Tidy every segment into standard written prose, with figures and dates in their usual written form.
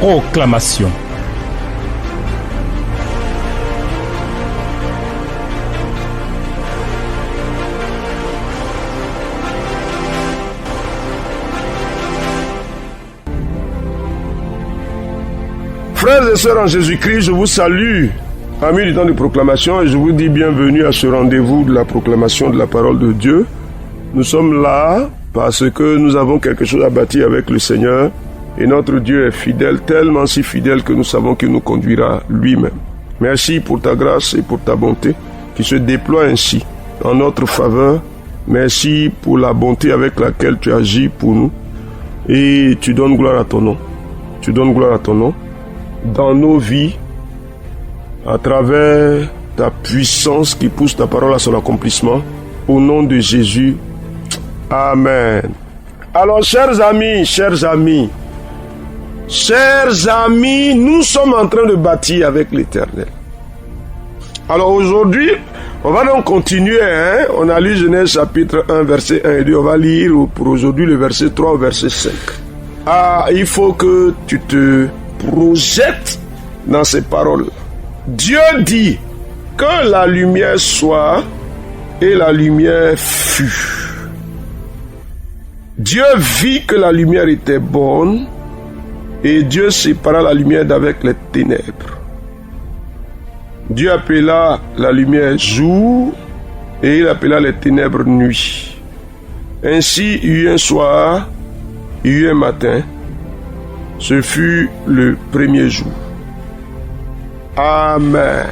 Proclamation. Frères et sœurs en Jésus-Christ, je vous salue, amis du temps de proclamation, et je vous dis bienvenue à ce rendez-vous de la proclamation de la parole de Dieu. Nous sommes là parce que nous avons quelque chose à bâtir avec le Seigneur, et notre Dieu est fidèle, tellement si fidèle que nous savons qu'il nous conduira lui-même. Merci pour ta grâce et pour ta bonté qui se déploie ainsi en notre faveur. Merci pour la bonté avec laquelle tu agis pour nous, et tu donnes gloire à ton nom. Tu donnes gloire à ton nom dans nos vies, à travers ta puissance qui pousse ta parole à son accomplissement. Au nom de Jésus, Amen. Alors, chers amis, nous sommes en train de bâtir avec l'Éternel. Alors aujourd'hui, on va donc continuer. On a lu Genèse chapitre 1, verset 1 et 2. On va lire pour aujourd'hui le verset 3 au verset 5. Il faut que tu te projette dans ces paroles. Dieu dit que la lumière soit et la lumière fut. Dieu vit que la lumière était bonne et Dieu sépara la lumière d'avec les ténèbres. Dieu appela la lumière jour et il appela les ténèbres nuit. Ainsi, il y eut un soir, il y eut un matin. Ce fut le premier jour. Amen.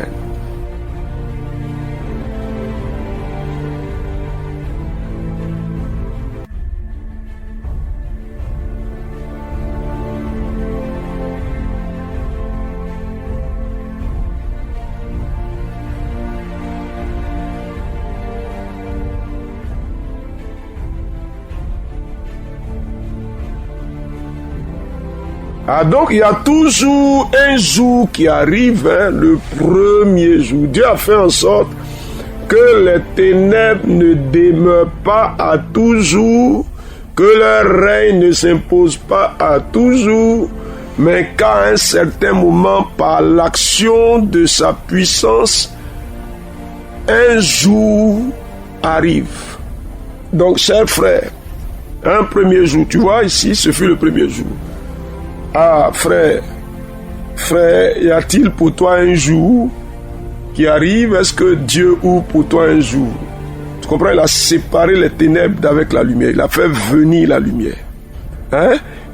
Donc il y a toujours un jour qui arrive, le premier jour. Dieu a fait en sorte que les ténèbres ne demeurent pas à toujours, que leur règne ne s'impose pas à toujours, mais qu'à un certain moment, par l'action de sa puissance, un jour arrive. Donc, chers frères, un premier jour, tu vois ici, ce fut le premier jour. Frère, y a-t-il pour toi un jour qui arrive? Est-ce que Dieu ouvre pour toi un jour? Tu comprends? Il a séparé les ténèbres d'avec la lumière. Il a fait venir la lumière.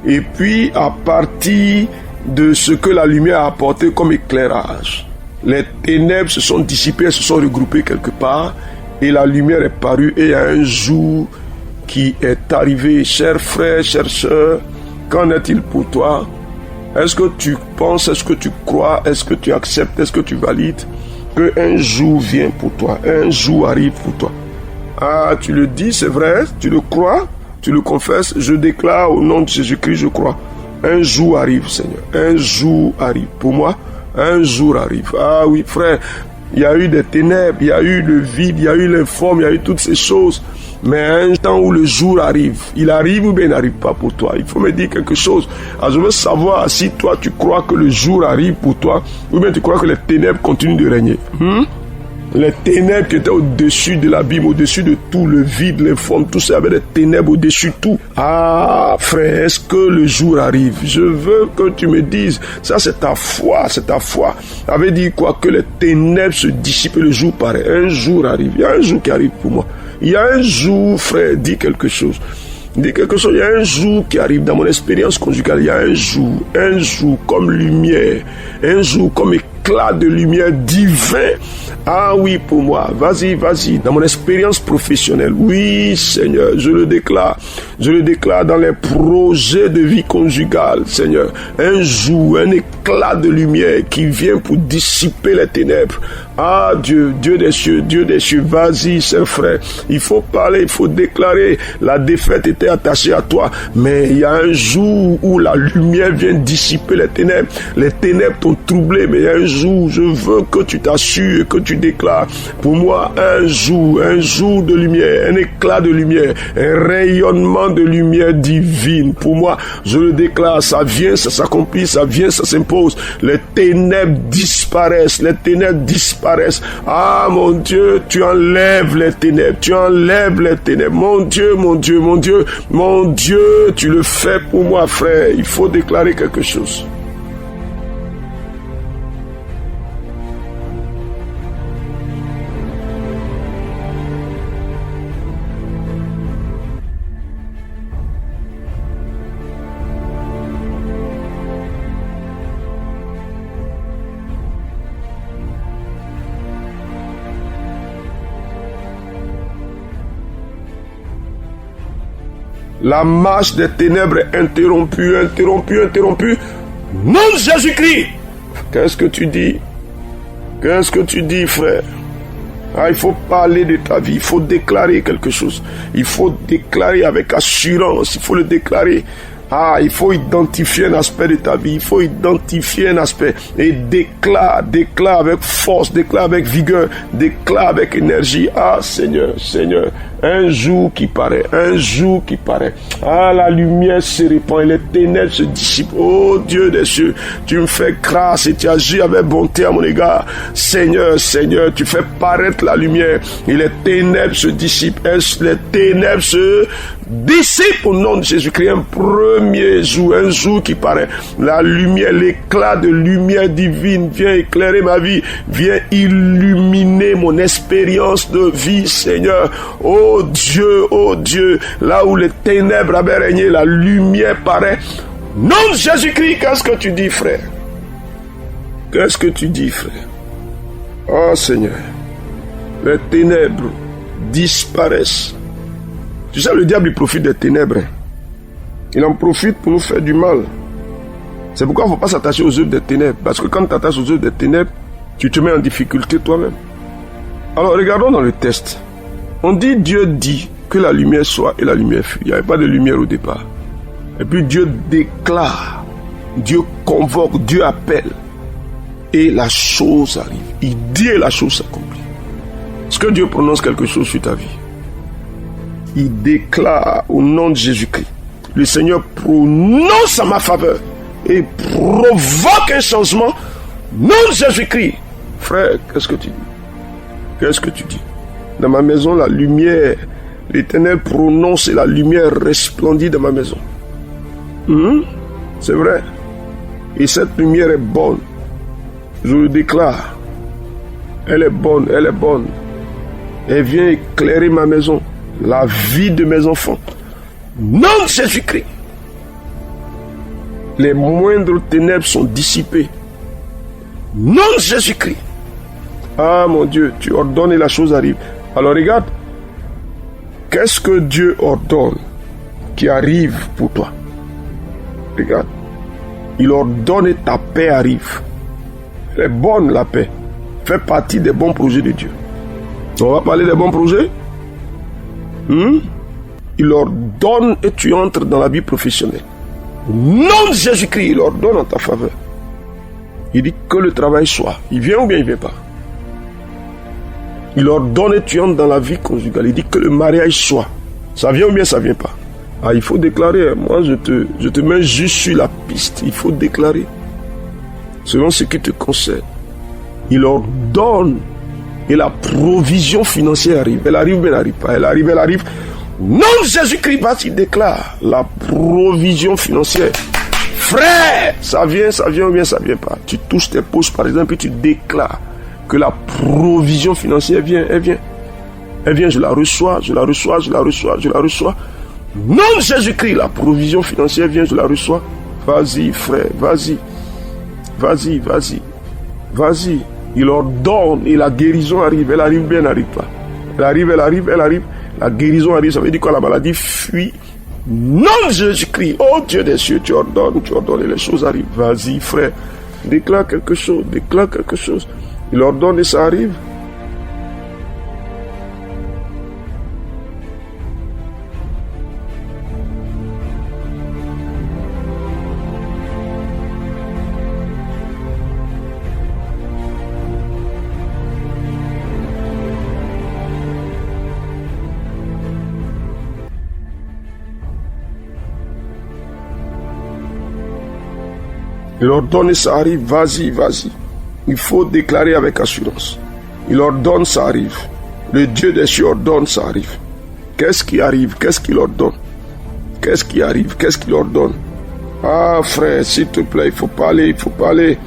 Et puis, à partir de ce que la lumière a apporté comme éclairage, les ténèbres se sont dissipées, se sont regroupées quelque part, et la lumière est parue, et il y a un jour qui est arrivé. Chers frères, chères sœurs, qu'en est-il pour toi? Est-ce que tu penses, est-ce que tu crois, est-ce que tu acceptes, est-ce que tu valides qu'un jour vient pour toi, un jour arrive pour toi? Tu le dis, c'est vrai, tu le crois, tu le confesses. Je déclare au nom de Jésus-Christ, je crois. Un jour arrive, Seigneur, un jour arrive. Pour moi, un jour arrive. Oui, frère, il y a eu des ténèbres, il y a eu le vide, il y a eu l'informe, il y a eu toutes ces choses. Mais un temps où le jour arrive, il arrive ou bien il n'arrive pas pour toi. Il faut me dire quelque chose. Je veux savoir si toi tu crois que le jour arrive pour toi ou bien tu crois que les ténèbres continuent de régner. Les ténèbres qui étaient au-dessus de l'abîme, au-dessus de tout, le vide, l'informe, tout ça, il y avait des ténèbres au-dessus de tout. Frère, est-ce que le jour arrive? Je veux que tu me dises, ça c'est ta foi, c'est ta foi. Ça veut dire quoi? Que les ténèbres se dissipent et le jour paraît. Un jour arrive, il y a un jour qui arrive pour moi. Il y a un jour, frère, dis quelque chose. Dis quelque chose, il y a un jour qui arrive dans mon expérience conjugale. Il y a un jour comme lumière, un jour comme éclat de lumière divin. Oui, pour moi, vas-y, dans mon expérience professionnelle. Oui, Seigneur, je le déclare dans les projets de vie conjugale, Seigneur. Un jour, un éclat de lumière qui vient pour dissiper les ténèbres. Dieu des cieux, vas-y, cher frère. Il faut parler, il faut déclarer. La défaite était attachée à toi, mais il y a un jour où la lumière vient dissiper les ténèbres. Les ténèbres t'ont troublé, mais il y a un jour, je veux que tu t'assures, que tu déclares pour moi un jour de lumière, un éclat de lumière, un rayonnement de lumière divine. Pour moi, je le déclare, ça vient, ça s'accomplit, ça vient, ça s'impose. Les ténèbres disparaissent, les ténèbres disparaissent. Ah mon Dieu, tu enlèves les ténèbres, tu enlèves les ténèbres. Mon Dieu, mon Dieu, mon Dieu, mon Dieu, tu le fais pour moi, frère. Il faut déclarer quelque chose. La marche des ténèbres est interrompue, interrompue, interrompue. Nom de Jésus-Christ. Qu'est-ce que tu dis? Qu'est-ce que tu dis, frère? Ah, il faut parler de ta vie, il faut déclarer quelque chose. Il faut déclarer avec assurance, il faut le déclarer. Ah, il faut identifier un aspect de ta vie, il faut identifier un aspect et déclare avec force, déclare avec vigueur, déclare avec énergie. Ah, Seigneur, Seigneur, un jour qui paraît, un jour qui paraît. Ah, la lumière se répand et les ténèbres se dissipent. Oh Dieu des cieux, tu me fais grâce et tu agis avec bonté à mon égard. Seigneur, Seigneur, tu fais paraître la lumière et les ténèbres se dissipent. Les ténèbres se dissipent au nom de Jésus-Christ. Un premier jour, un jour qui paraît. La lumière, l'éclat de lumière divine vient éclairer ma vie, vient illuminer mon expérience de vie, Seigneur. Oh Dieu, là où les ténèbres avaient régné, la lumière paraît. Nom de Jésus-Christ, qu'est-ce que tu dis, frère? Qu'est-ce que tu dis, frère? Oh Seigneur, les ténèbres disparaissent. Tu sais, le diable, il profite des ténèbres. Il en profite pour nous faire du mal. C'est pourquoi il ne faut pas s'attacher aux œuvres des ténèbres. Parce que quand tu t'attaches aux œuvres des ténèbres, tu te mets en difficulté toi-même. Alors, regardons dans le texte. On dit, Dieu dit que la lumière soit et la lumière fut. Il n'y avait pas de lumière au départ. Et puis Dieu déclare, Dieu convoque, Dieu appelle. Et la chose arrive. Il dit et la chose s'accomplit. Est-ce que Dieu prononce quelque chose sur ta vie? Il déclare au nom de Jésus-Christ. Le Seigneur prononce en ma faveur et provoque un changement. Nom de Jésus-Christ. Frère, qu'est-ce que tu dis? Qu'est-ce que tu dis? Dans ma maison, la lumière, l'Éternel prononce et la lumière resplendit dans ma maison. C'est vrai. Et cette lumière est bonne. Je le déclare. Elle est bonne, elle est bonne. Elle vient éclairer ma maison, la vie de mes enfants. Nom de Jésus-Christ. Les moindres ténèbres sont dissipées. Nom de Jésus-Christ. Ah mon Dieu, tu ordonnes et la chose arrive. Alors regarde, qu'est-ce que Dieu ordonne qui arrive pour toi? Regarde, il ordonne et ta paix arrive. Elle est bonne, la paix. Fait partie des bons projets de Dieu. On va parler des bons projets. Il ordonne et tu entres dans la vie professionnelle. Au nom de Jésus-Christ, il ordonne en ta faveur. Il dit que le travail soit. Il vient ou bien il ne vient pas. Il ordonne et tu entres dans la vie conjugale. Il dit que le mariage soit. Ça vient ou bien ça ne vient pas. Ah, il faut déclarer. Moi, je te mets juste sur la piste. Il faut déclarer. Selon ce qui te concerne. Il ordonne et la provision financière arrive. Elle arrive ou bien elle n'arrive pas. Elle arrive, elle arrive. Non, Jésus-Christ, vas-y, déclare la provision financière. Frère, ça vient ou bien ça vient pas. Tu touches tes poches, par exemple, et tu déclares que la provision financière vient, elle vient. Elle vient, je la reçois, je la reçois, je la reçois, je la reçois. Non, Jésus-Christ, la provision financière vient, je la reçois. Vas-y, frère, vas-y. Vas-y, vas-y. Vas-y. Il ordonne et la guérison arrive. Elle arrive bien, elle n'arrive pas. Elle arrive, elle arrive, elle arrive. La guérison arrive, ça veut dire quoi? La maladie fuit. Non, Jésus-Christ. Oh Dieu des cieux, tu ordonnes et les choses arrivent. Vas-y, frère. Déclare quelque chose, déclare quelque chose. Il ordonne et ça arrive. Il ordonne et ça arrive. Vas-y, vas-y. Il faut déclarer avec assurance. Il ordonne, ça arrive. Le Dieu des cieux ordonne, ça arrive. Qu'est-ce qui arrive? Qu'est-ce qu'il ordonne? Qu'est-ce qui arrive? Qu'est-ce qu'il ordonne? Ah frère, s'il te plaît, il faut parler, il faut parler.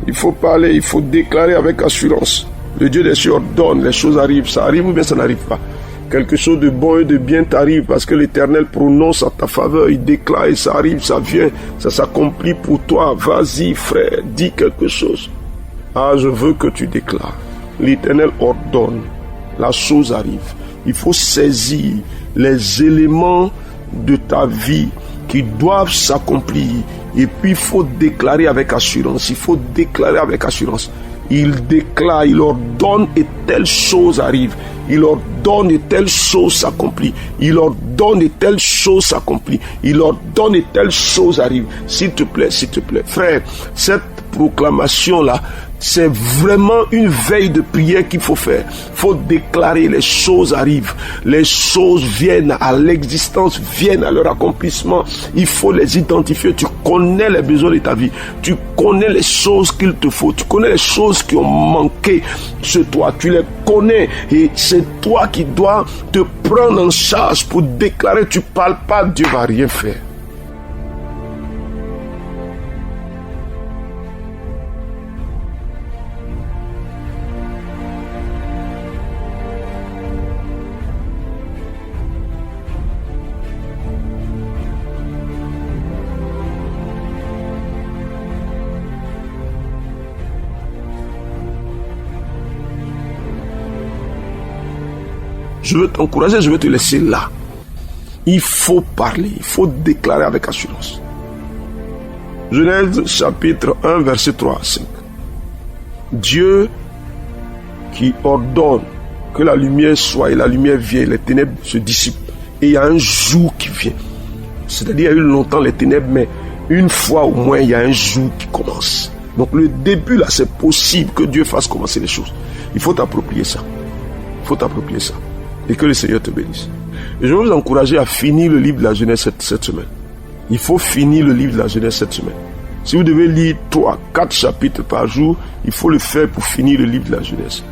Il faut parler, il faut déclarer avec assurance. Le Dieu des cieux ordonne, les choses arrivent. Ça arrive ou bien ça n'arrive pas? Quelque chose de bon et de bien t'arrive parce que l'Éternel prononce à ta faveur. Il déclare et ça arrive, ça vient, ça s'accomplit pour toi. Vas-y frère, dis quelque chose. Ah, je veux que tu déclares. L'Éternel ordonne, la chose arrive. Il faut saisir les éléments de ta vie qui doivent s'accomplir. Et puis il faut déclarer avec assurance. Il faut déclarer avec assurance. Il déclare, il ordonne et telle chose arrive. Il ordonne et telle chose s'accomplit. Il ordonne et telle chose s'accomplit. Il ordonne et telle chose arrive. S'il te plaît, frère, cette proclamation-là, c'est vraiment une veille de prière qu'il faut faire. Il faut déclarer, les choses arrivent. Les choses viennent à l'existence, viennent à leur accomplissement. Il faut les identifier. Tu connais les besoins de ta vie. Tu connais les choses qu'il te faut. Tu connais les choses qui ont manqué chez toi. Tu les connais. Et c'est toi qui dois te prendre en charge pour déclarer. Tu ne parles pas, Dieu ne va rien faire. Je veux t'encourager, je veux te laisser là. Il faut parler, il faut déclarer avec assurance. Genèse chapitre 1, verset 3 à 5. Dieu qui ordonne que la lumière soit et la lumière vient, les ténèbres se dissipent. Et il y a un jour qui vient. C'est-à-dire, il y a eu longtemps les ténèbres, mais une fois au moins, il y a un jour qui commence. Donc le début là, c'est possible que Dieu fasse commencer les choses. Il faut t'approprier ça. Il faut t'approprier ça. Et que le Seigneur te bénisse. Et je veux vous encourager à finir le livre de la Genèse cette semaine. Il faut finir le livre de la Genèse cette semaine. Si vous devez lire 3-4 chapitres par jour, il faut le faire pour finir le livre de la Genèse.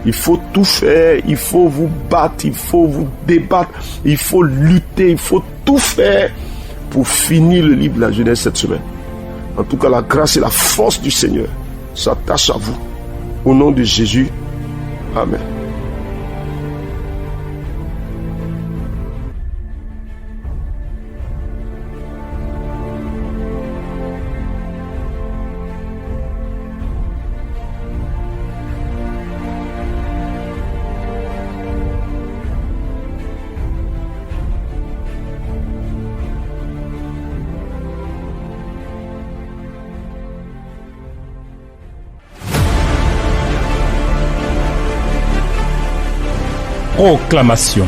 Il faut tout faire, il faut vous battre, il faut vous débattre, il faut lutter, il faut tout faire pour finir le livre de la Genèse cette semaine. En tout cas, la grâce et la force du Seigneur s'attachent à vous. Au nom de Jésus, Amen. Proclamation.